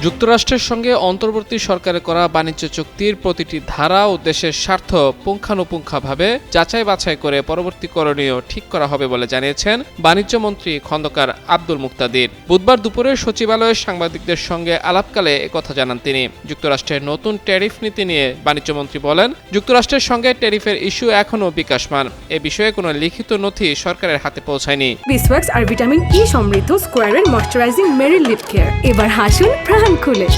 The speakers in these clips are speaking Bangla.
যুক্তরাষ্ট্রের সঙ্গে অন্তর্বর্তী সরকারের করা বাণিজ্য চুক্তির প্রতিটি ধারা ও দেশের স্বার্থ পুঙ্খানুপুঙ্খভাবে যাচাই বাছাই করে পরবর্তী করণীয় ঠিক করা হবে বলে জানিয়েছেন বাণিজ্য মন্ত্রী খন্দকার আব্দুল মুক্তাদির। বুধবার দুপুরে সচিবালয়ে সাংবাদিকদের সঙ্গে আলাপকালে একথা জানান তিনি। যুক্তরাষ্ট্রের নতুন ট্যারিফ নীতি নিয়ে বাণিজ্যমন্ত্রী বলেন, যুক্তরাষ্ট্রের সঙ্গে ট্যারিফের ইস্যু এখনও বিকাশমান। এ বিষয়ে কোনো লিখিত নথি সরকারের হাতে পৌঁছায়নি। বিসওয়াক্স আর ভিটামিন ই সমৃদ্ধ স্কোয়ারের ময়শ্চারাইজিং মেরিল লিপ কেয়ার। এবার হাসুন প্রাণ খুলে।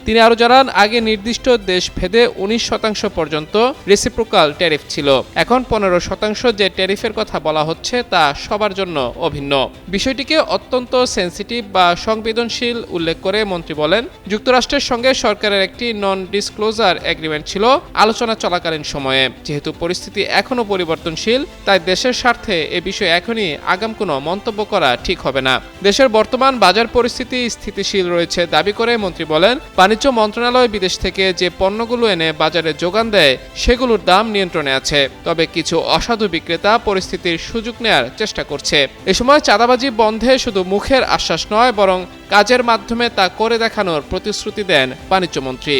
তিনি আরও জানান, আগে নির্দিষ্ট দেশ ভেদে 19% পর্যন্ত রেসিপ্রোকাল ট্যারিফ ছিল। এখন 15% যে ট্যারিফের কথা বলা হচ্ছে তা সবার জন্য অভিন্ন। বিষয়টিকে অত্যন্ত সেন্সিটিভ বা সংবেদনশীল উল্লেখ করে মন্ত্রী বলেন, যুক্তরাষ্ট্রের সঙ্গে সরকারের একটি নন ডিসক্লোজার এগ্রিমেন্ট ছিল আলোচনা চলাকালীন সময়ে। যেহেতু পরিস্থিতি এখনও পরিবর্তনশীল, তাই দেশের স্বার্থে এ বিষয়ে এখনই আগাম কোনো মন্তব্য করা ঠিক হবে না। দেশের বর্তমান বাজার পরিস্থিতি স্থিতিশীল রয়েছে দাবি করে মন্ত্রী বলেন, বাণিজ্য মন্ত্রণালয় বিদেশ থেকে যে পণ্যগুলো এনে বাজারে যোগান দেয় সেগুলোর দাম নিয়ন্ত্রণে আছে। তবে কিছু অসাধু বিক্রেতা পরিস্থিতির সুযোগ নেয়ার চেষ্টা করছে। এ সময় চাঁদাবাজি বন্ধে শুধু মুখের আশ্বাস নয়, বরং কাজের মাধ্যমে তা করে দেখানোর প্রতিশ্রুতি দেন বাণিজ্যমন্ত্রী।